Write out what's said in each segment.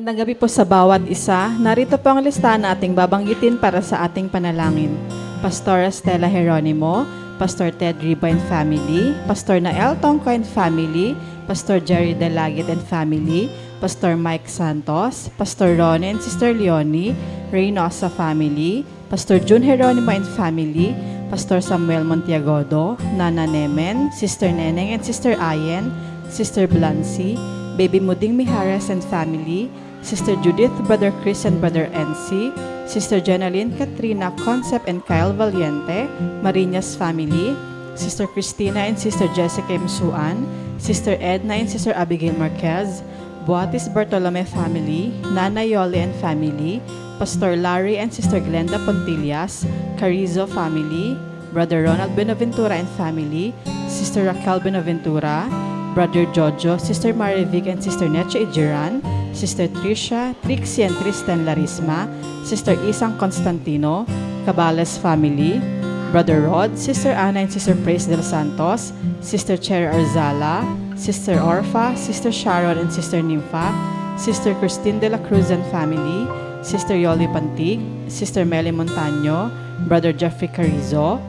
Magandang gabi po sa bawat isa. Narito po ang listahan na ating babanggitin para sa ating panalangin. Pastor Estela Jeronimo, Pastor Ted Riba and Family, Pastor Nael Tongco and Family, Pastor Jerry Delagit and Family, Pastor Mike Santos, Pastor Ron and Sister Leonie, Reynosa Family, Pastor June Jeronimo and Family, Pastor Samuel Montiagodo, Nana Nemen, Sister Neneng and Sister Ayen, Sister Blancy, Baby Muding Mijares and Family, Sister Judith, Brother Chris and Brother NC, Sister Jenaline Katrina Concept and Kyle Valiente, Marinas Family, Sister Christina and Sister Jessica Msuan, Sister Edna and Sister Abigail Marquez, Boatis Bartolome Family, Nana Yoli and Family, Pastor Larry and Sister Glenda Pontillas, Carizo Family, Brother Ronald Benaventura and Family, Sister Raquel Benaventura, Brother Jojo, Sister Marivic and Sister Necha Ijiran, Sister Tricia, Trixie and Tristan Larisma, Sister Isang Constantino, Cabales Family, Brother Rod, Sister Ana and Sister Praise del Santos, Sister Cherry Arzala, Sister Orfa, Sister Sharon and Sister Nympha, Sister Christine de la Cruz and Family, Sister Yoli Pantig, Sister Meli Montaño, Brother Jeffrey Carizo,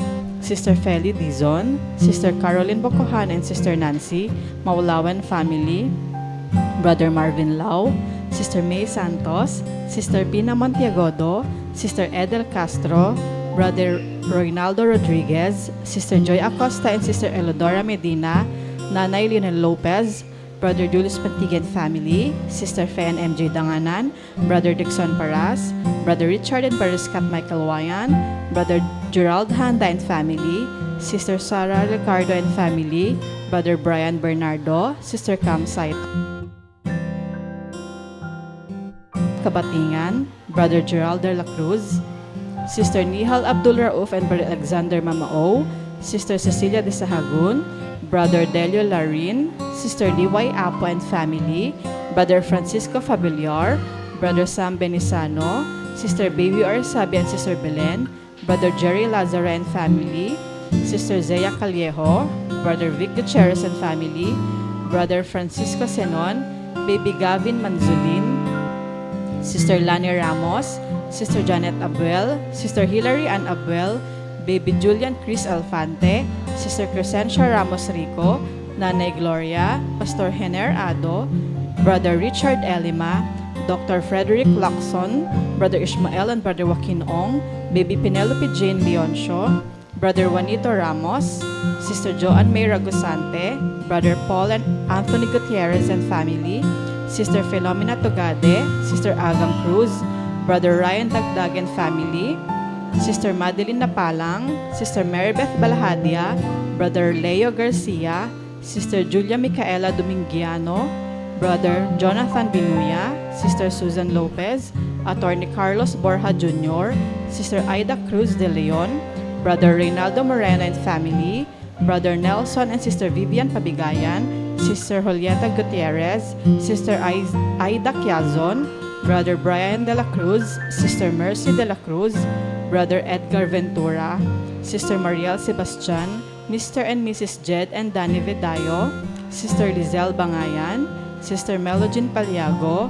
Sister Feli Dizon, Sister Caroline Bocohan and Sister Nancy, Maulawan Family, Brother Marvin Lau, Sister May Santos, Sister Pina Montiagodo, Sister Edel Castro, Brother Reynaldo Rodriguez, Sister Joy Acosta and Sister Elodora Medina, Nanay Lionel Lopez, Brother Julius Pantigan Family, Sister Fe and MJ Danganan, Brother Dixon Paras, Brother Richard and Bariscat Michael Wayan, Brother Gerald Handa and Family, Sister Sarah Ricardo and Family, Brother Brian Bernardo, Sister Cam Saito Kabatingan, Brother Gerald de la Cruz, Sister Nihal Abdul Rauf and Brother Alexander Mamao, Sister Cecilia de Sahagun, Brother Delio Larin, Sister D.Y. Apo and Family, Brother Francisco Fabiliar, Brother Sam Benisano, Sister Baby Arsabi and Sister Belen, Brother Jerry Lazara and Family, Sister Zea Callejo, Brother Vic Gutierrez and Family, Brother Francisco Senon, Baby Gavin Manzulin, Sister Lani Ramos, Sister Janet Abuel, Sister Hilary Ann Abuel, Baby Julian Chris Alfante, Sister Crescencia Ramos Rico, Nanay Gloria, Pastor Hener Ado, Brother Richard Elima, Dr. Frederick Lacson, Brother Ishmael and Brother Joaquin Ong, Baby Penelope Jane Leoncio, Brother Juanito Ramos, Sister Joanne May Ragusante, Brother Paul and Anthony Gutierrez and Family, Sister Philomena Togade, Sister Agam Cruz, Brother Ryan Dagdag and Family, Sister Madeline Napalang, Sister Marybeth Balahadia, Brother Leo Garcia, Sister Julia Micaela Domingiano, Brother Jonathan Binuya, Sister Susan Lopez, Attorney Carlos Borja Jr., Sister Aida Cruz de Leon, Brother Reynaldo Moreno and Family, Brother Nelson and Sister Vivian Pabigayan, Sister Julieta Gutierrez, Sister Aida Quiazon, Brother Brian de la Cruz, Sister Mercy de la Cruz, Brother Edgar Ventura, Sister Mariel Sebastian, Mr. and Mrs. Jed and Danny Vedayo, Sister Lizelle Bangayan, Sister Melogene Paliago,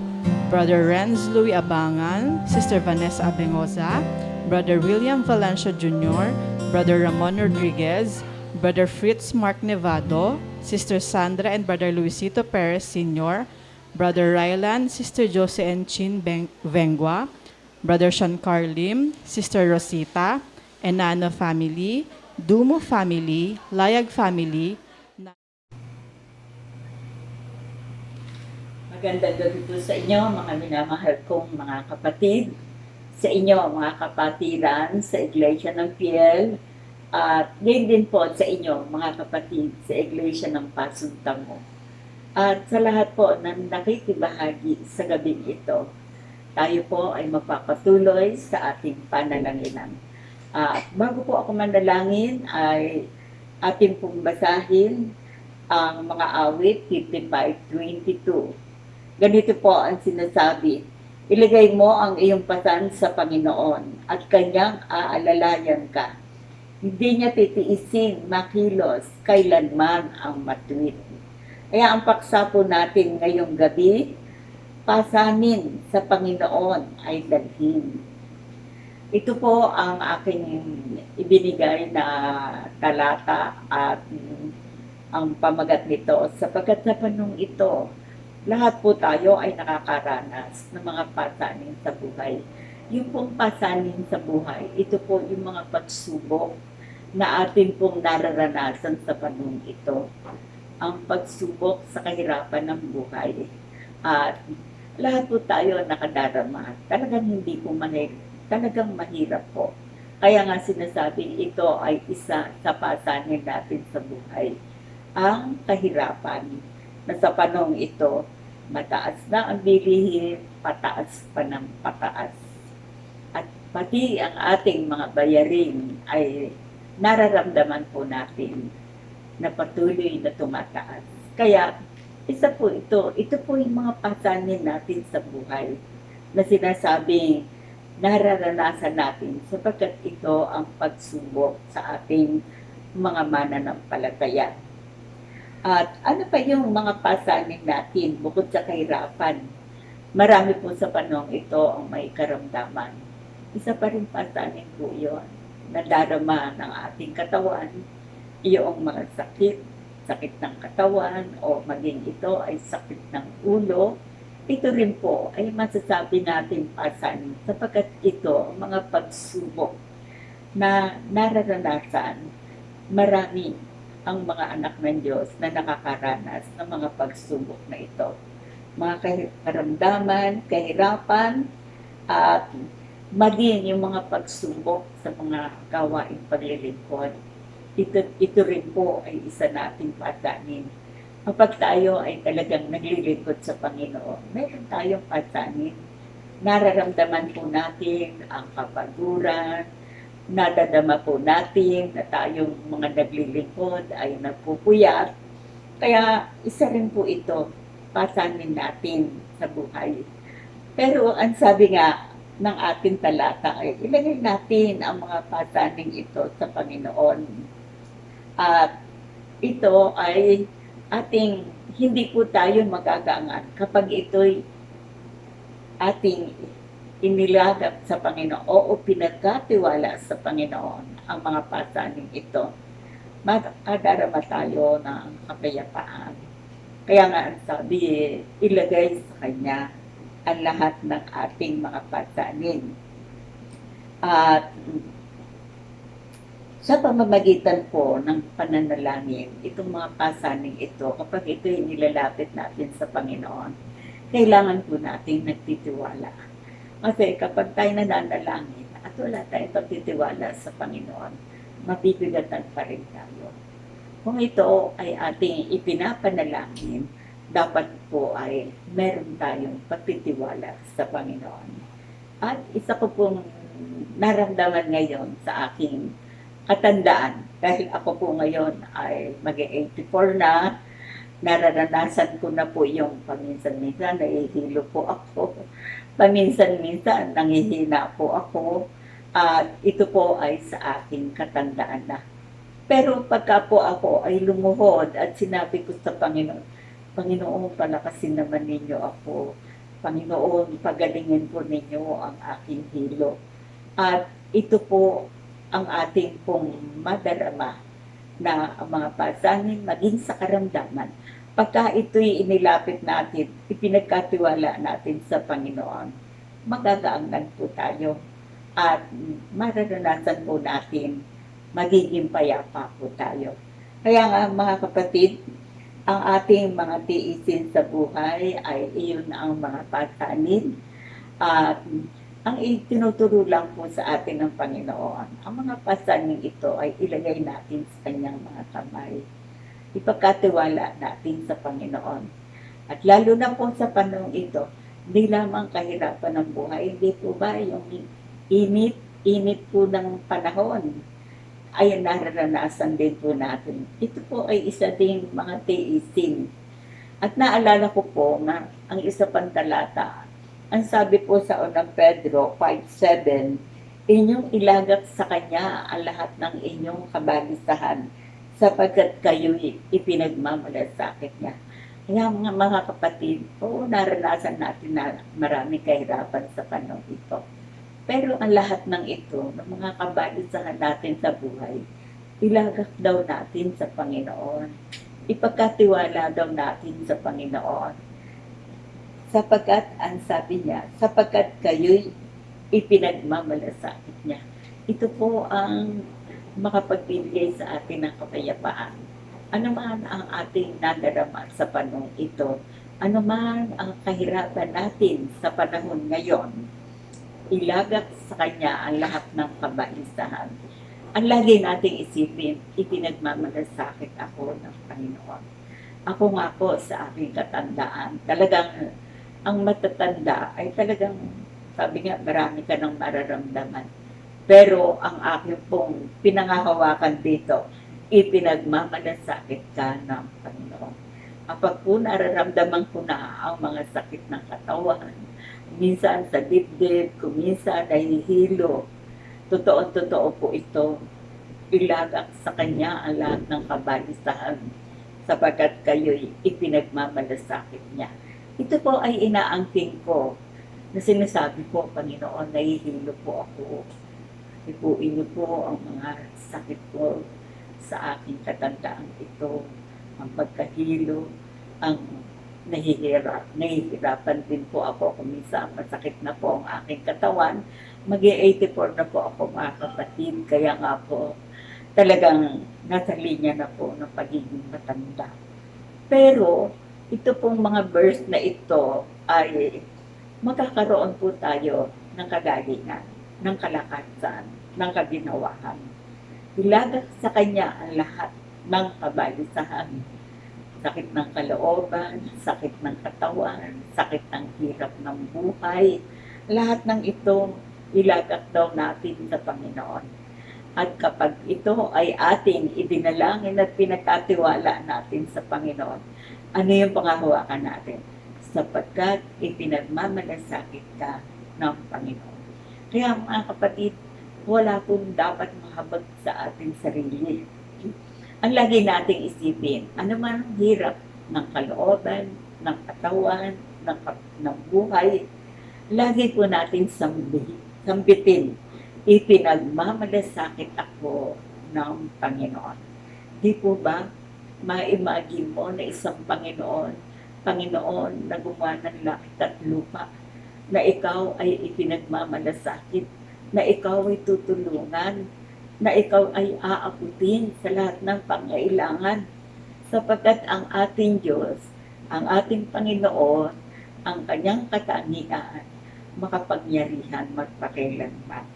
Brother Renz Louis Abangan, Sister Vanessa Abengoza, Brother William Valencia Jr., Brother Ramon Rodriguez, Brother Fritz Mark Nevado, Sister Sandra and Brother Luisito Perez Sr., Brother Rylan, Sister Jose and Chin Vengua, Brother Shankar Lim, Sister Rosita, Enano Family, Dumo Family, Layag Family. Magandang gabi po sa inyo, mga minamahal kong mga kapatid, sa inyo, mga kapatiran, sa Iglesia ng Piel, at ngayon din po sa inyo, mga kapatid, sa Iglesia ng Pasuntamo. At sa lahat po na nakikibahagi sa gabing ito, tayo po ay magpapatuloy sa ating panalangin. At bago po ako manalangin, ay ating pong basahin ang mga awit 55:22. Ganito po ang sinasabi, ilagay mo ang iyong pasan sa Panginoon at kanyang aalalayan ka. Hindi niya titiisin makilos kailanman ang matuwid. Kaya ang paksa po natin ngayong gabi pasanin sa Panginoon ay dalhin. Ito po ang aking ibinigay na talata at ang pamagat nito sapagkat sa panahong ito, lahat po tayo ay nakakaranas ng mga pasanin sa buhay. Yung pong pasanin sa buhay, ito po yung mga pagsubok na atin pong nararanasan sa panahong ito. Ang pagsubok sa kahirapan ng buhay. At lahat po tayo nakadarama. Talagang hindi po talagang mahirap po. Kaya nga sinasabi ito ay isa sa pasanin natin sa buhay. Ang kahirapan na sa panahong ito, mataas na ang bilihin, pataas pa ng pataas. At pati ang ating mga bayarin ay nararamdaman po natin na patuloy na tumataas. Kaya, isa po ito po yung mga pasanin natin sa buhay na sinasabing nararanasan natin sapagkat ito ang pagsubok sa ating mga mananampalataya. At ano pa yung mga pasanin natin bukod sa kahirapan? Marami po sa panahon ito ang may karamdaman. Isa pa rin pasanin po yun, nadarama ng ating katawan, iyong mga sakit ng katawan, o maging ito ay sakit ng ulo, ito rin po ay masasabi natin pasanin sapagkat ito, mga pagsubok na nararanasan, marami ang mga anak ng Diyos na nakakaranas ng mga pagsubok na ito. Mga karamdaman, kahirapan, at maging yung mga pagsubok sa mga gawaing paglilingkod. Ito rin po ay isa nating pasanin. Kapag tayo ay talagang naglilingkod sa Panginoon, mayroon tayong pasanin. Nararamdaman po natin ang kapaguran, nadadama po natin na tayong mga naglilingkod ay nagpupuyat. Kaya isa rin po ito, pasanin natin sa buhay. Pero ang sabi nga ng ating talata ay ilagay natin ang mga pasaning ito sa Panginoon. At ito ay ating hindi po tayo magagangan kapag ito'y ating inilagap sa Panginoon o pinagkatiwala sa Panginoon ang mga pasaning ito. Makadarama tayo ng kapayapaan. Kaya nga ang sabi, ilagay sa Kanya ang lahat ng ating mga pasanin. At sa pamamagitan po ng pananalangin, itong mga pasaning ito, kapag ito'y nilalapit natin sa Panginoon, kailangan po natin nagtitiwala. Kasi kapag tayo nananalangin at wala tayong pagtitiwala sa Panginoon, mabibigatan pa rin tayo. Kung ito ay ating ipinapanalangin, dapat po ay meron tayong pagtitiwala sa Panginoon. At isa ko pong naramdaman ngayon sa aking katandaan, dahil ako po ngayon ay mag-84 na, nararanasan ko na po yung paminsan-minsan, nahihilo po ako, paminsan-minsan nangihina po ako, at ito po ay sa aking katandaan na. Pero pagka po ako ay lumuhod at sinabi ko sa Panginoon, Panginoon, palakasin naman ninyo ako. Panginoon, pagalingin po ninyo ang aking hilo. At ito po ang ating pong madarama na ang mga pasanin maging sa karamdaman. Pagka ito'y inilapit natin, ipinagkatiwala natin sa Panginoon, magagaangan po tayo at mararanasan po natin, magiging payapa po tayo. Kaya nga mga kapatid, ang ating mga tiisin sa buhay ay iyon ang mga pasanin at ang itinuturo lang po sa atin ng Panginoon. Ang mga pasanin ito ay ilagay natin sa kanyang mga kamay. Ipagkatiwala natin sa Panginoon. At lalo na po sa panahon ito, hindi lamang kahirapan ng buhay, hindi po ba yung init po ng panahon ay nararanasan din po natin. Ito po ay isa ding mga tiisin. At naalala ko po na ang isa pang talata, ang sabi po sa unang Pedro 5:7, inyong ilagak sa Kanya ang lahat ng inyong kabalisahan sapagkat kayo'y ipinagmamalasakit niya. Kaya mga kapatid, oo, naranasan natin na maraming kahirapan sa panahon ito. Pero ang lahat ng ito, ng mga kabalisahan natin sa buhay, ilagak daw natin sa Panginoon. Ipagkatiwala daw natin sa Panginoon. Sapagkat, ang sabi niya, sapagkat kayo'y ipinagmamalasakit niya. Ito po ang makapagbibigay sa atin ng kapayapaan. Ano man ang ating nadarama sa panahon ito, ano man ang kahirapan natin sa panahon ngayon, ilagak sa Kanya ang lahat ng kabalisahan. Ang lagi nating isipin, ipinagmamalasakit ako ng Panginoon. Ako nga po sa aking katandaan, talagang ang matatanda ay talagang, sabi nga, marami ka ng mararamdaman. Pero ang aking pong pinangahawakan dito, ipinagmamalasakit ka ng Panginoon. Kapag po nararamdaman ko na ang mga sakit ng katawan, minsan sa dibdib, kuminsan nahihilo, totoo po ito, ilagak sa Kanya ang lahat ng kabalisahan sapagkat kayo'y ipinagmamalasakit niya. Ito po ay inaangking ko na sinasabi ko, Panginoon, nahihilo po ako. Ipuin niyo po ang mga sakit ko sa aking katandaan ito, ang pagkahilo, ang nahihirapan din po ako kung minsan masakit na po ang aking katawan. Mag-84 na po ako mga kapatid, kaya nga po talagang nasa linya na po ng pagiging matanda. Pero ito pong mga verse na ito ay magkakaroon po tayo ng kagalingan, ng kalakasan, ng kaginawahan. Ilagak sa Kanya ang lahat ng kabalisahan. Sakit ng kalooban, sakit ng katawan, sakit ng hirap ng buhay. Lahat ng ito, ilagak daw natin sa Panginoon. At kapag ito ay ating idinalangin at pinagkatiwala natin sa Panginoon, ano yung pangahawakan natin? Sapagkat ipinagmamalasakit ka ng Panginoon. Kaya mga kapatid, wala pong dapat mahabag sa ating sarili. Ang lagi nating isipin, ano man ang hirap ng kalooban, ng katawan, ng buhay, lagi po natin sambitin, ipinagmamalasakit ako ng Panginoon. Di po ba, ma-imagine mo na isang Panginoon na gumawa ng langit at lupa, na ikaw ay ipinagmamalasakit, na ikaw ay tutulungan, na ikaw ay aabutin sa lahat ng pangailangan, sapagkat ang ating Diyos, ang ating Panginoon, ang Kanyang katangian, makapangyarihan magpakailanman.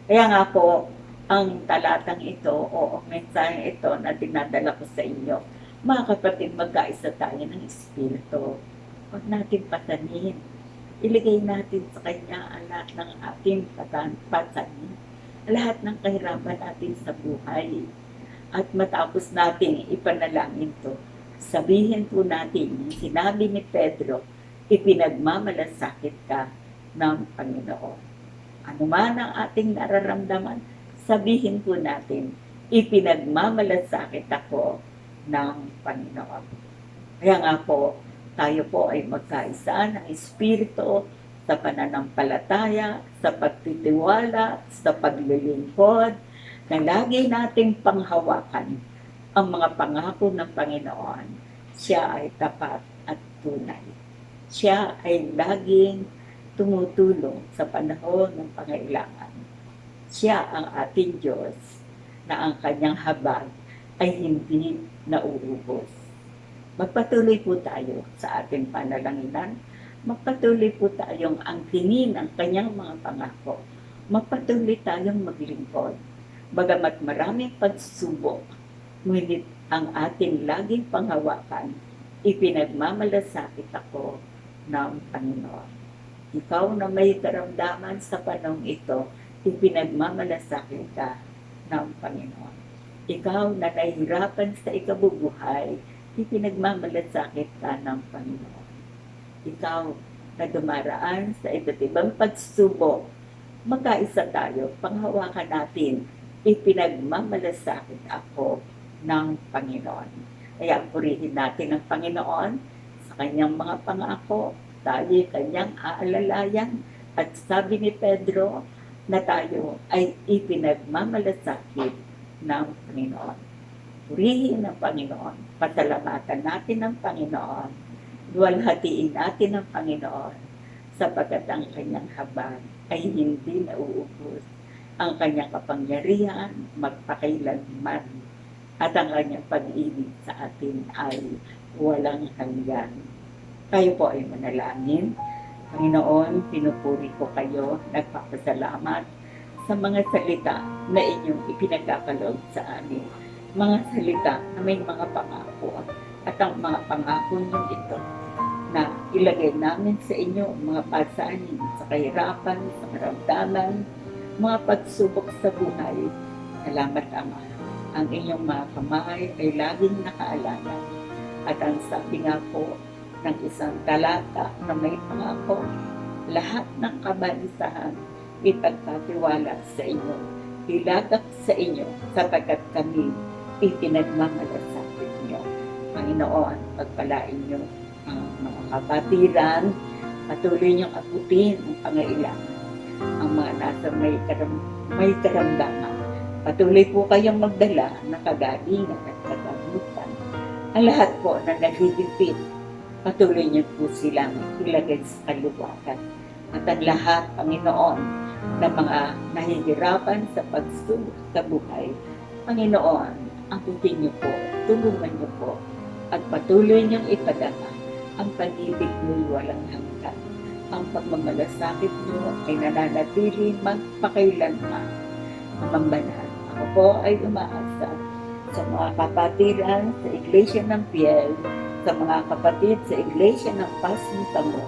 Kaya nga po, ang talatang ito o mensaheng ito na dinadala ko sa inyo, mga kapatid, magkaisa tayo ng Espiritu. Huwag natin patanin. Iligay natin sa Kanya ang lahat ng ating patanin, lahat ng kahirapan natin sa buhay. At matapos natin ipanalangin to, sabihin po natin, yung sinabi ni Pedro, ipinagmamalasakit ka ng Panginoon. Ano man ang ating nararamdaman, sabihin po natin, ipinagmamalasakit ako ng Panginoon. Kaya nga po, tayo po ay magkaisa ng Espiritu sa pananampalataya, sa pagtitiwala, sa paglilingkod, na lagi nating panghawakan ang mga pangako ng Panginoon. Siya ay tapat at tunay. Siya ay laging tumutulong sa panahon ng pangailangan. Siya ang ating Diyos na ang Kanyang habag ay hindi nauubos. Magpatuloy po tayo sa ating panalanginan. Magpatuloy po tayong angkinin ang Kanyang mga pangako. Magpatuloy tayong maglingkod. Bagamat maraming pagsubok, ngunit ang ating laging panghawakan, ipinagmamalasakit ako ng Panginoon. Ikaw na may karamdaman sa panahon ito, ipinagmamalasakit ka ng Panginoon. Ikaw na nahihirapan sa ikabubuhay, ipinagmamalasakit ka ng Panginoon. Ikaw na dumaraan sa iba't ibang pagsubok, magkaisa tayo, panghawakan natin, ipinagmamalasakit ako ng Panginoon. Kaya purihin natin ang Panginoon kanyang mga pangako, tayo kanyang aalalayan. At sabi ni Pedro na tayo ay ipinagmamalasakit ng Panginoon. Purihin ang Panginoon, pasalamatan natin ang Panginoon, luwalhatiin natin ang Panginoon, sapagkat ang kanyang habag ay hindi nauubos, ang kanyang kapangyarihan magpakailanman, at ang kanyang pag-ibig sa atin ay walang hanggan. Kayo po ay manalangin. Panginoon, pinupuri ko kayo, nagpapasalamat sa mga salita na inyong ipinagkakaloob sa amin. Mga salita na may mga pangako, at ang mga pangako nyo ito na ilagay namin sa inyo mga pasanin sa kahirapan, sa karamdaman, mga pagsubok sa buhay. Salamat, Ama. Ang inyong mga kamay ay laging nakaalala. At ang sabi nga po ng isang talata na may pangako, lahat ng kabalisahan ipagkatiwala sa inyo, ilagak sa inyo, sapagkat kami ipinagmamalasakit niyo. Panginoon, pagpalain niyo ang mga kapatiran, patuloy niyong abutin ang pangailangan, ang mga nasa may karamdaman. Patuloy po kayong magdala ng kagalingan at kagamutan. Ang lahat po na naghihigpit, patuloy niyo po silang ilagay sa kaluwagan. At ang lahat, Panginoon, na mga nahihirapan sa pagsubok sa buhay, Panginoon, abutin niyo po, tulungan niyo po, at patuloy niyong ipadama ang pag-ibig mo'y walang hanggan. Ang pagmamalasakit niyo ay nananatili magpakailanman. Mambanal, ako po ay umaasa sa mga kapatiran sa Iglesia ng Piel, sa mga kapatid sa Iglesia ng Pasintamo,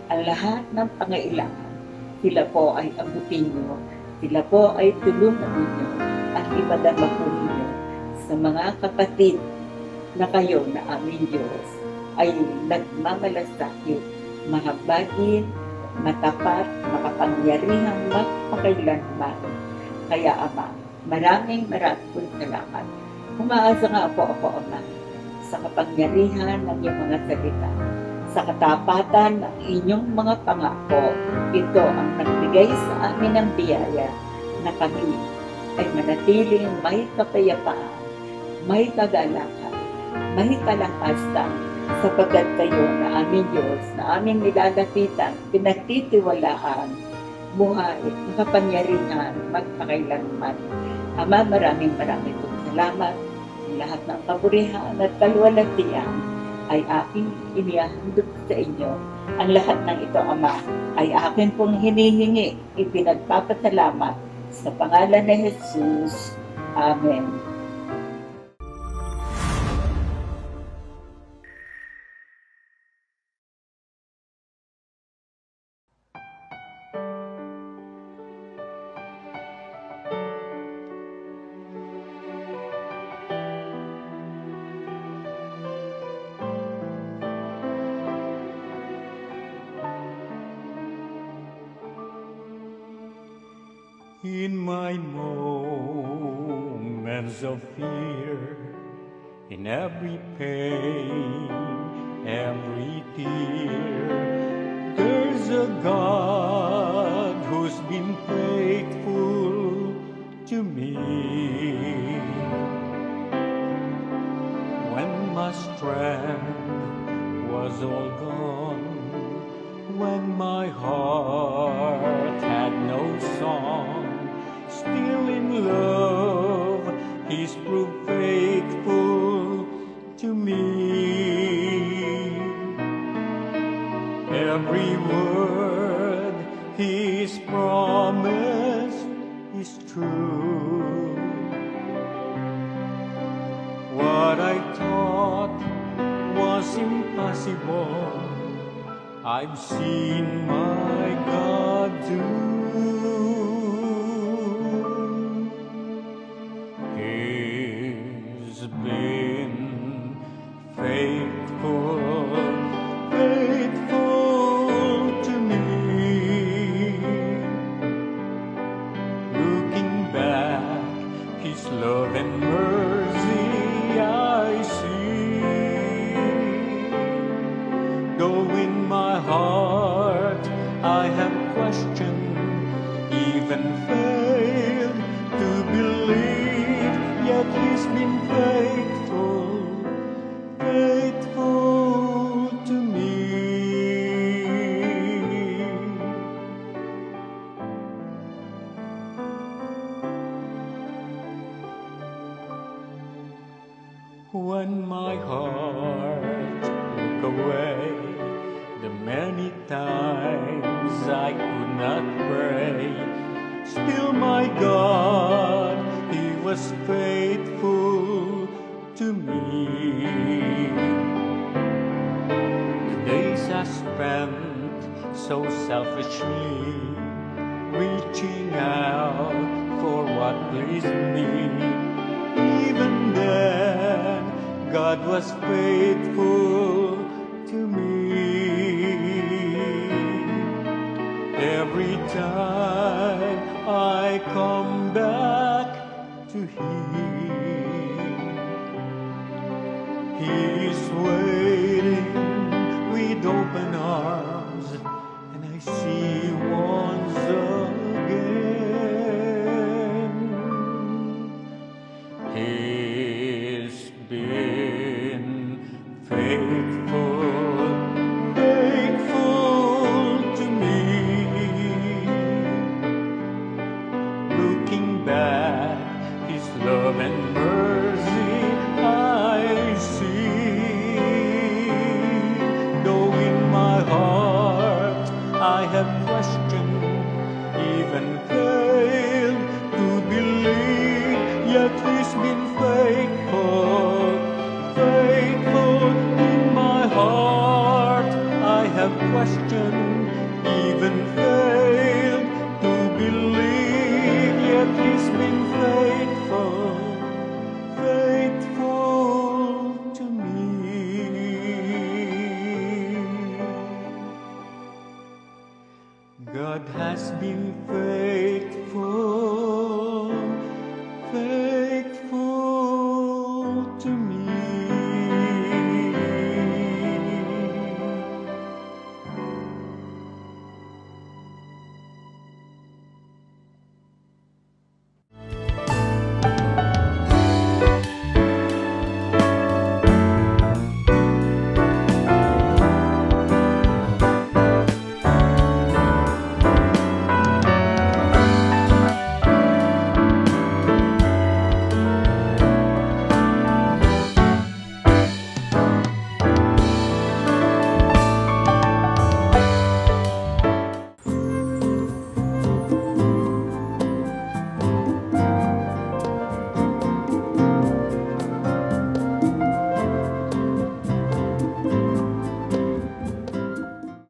ang lahat ng pangailangan, sila po ay abutin niyo, sila po ay tulungan niyo, at ipadama po niyo sa mga kapatid na kayo na aming Diyos ay nagmamalasakit, mahabagin, matapat, makapangyarihang magpakailanman. Kaya, Ama, maraming salamat. Umaasa nga po ako, Ama, sa kapangyarihan ng iyong mga salita, sa katapatan ng inyong mga pangako. Ito ang nagbigay sa amin ng biyaya na kami ay manatiling may kapayapaan, may kagalakan, may kalakasan, sapagkat kayo na aming Diyos, na aming nilalapitan, pinagtitiwalaan, buhay, makapangyarihan, magpakailanman. Ama, maraming pong salamat. Lahat ng kaburihan at kaluwalhatian ay aking inihahandog sa inyo. Ang lahat ng ito, Ama, ay akin pong hinihingi, ipinagpapasalamat sa pangalan ni Jesus. Amen. In my moments of fear, in every pain, every tear, there's a God who's been faithful to me. When my strength was all gone, when my heart had no song, still in love, He's proved faithful to me. Every word He's promised is true. What I thought was impossible, I've seen my God do. He's been faithful, faithful to me. Looking back, His love and mercy I see. even failed to believe, yet He's been faithful, faithful to me. When my heart look away, the many times I could not pray, still my God, He was faithful to me. The days I spent so selfishly, reaching out for what pleased me, even then, God was faithful to me. Every time I come back to Him, He's waiting with open arms, and I see once again. He's been faithful, faithful to me. Looking back, His love and mercy I see. Though in my heart I have questioned, even failed to believe, yet He's been faithful, faithful. In my heart I have questioned,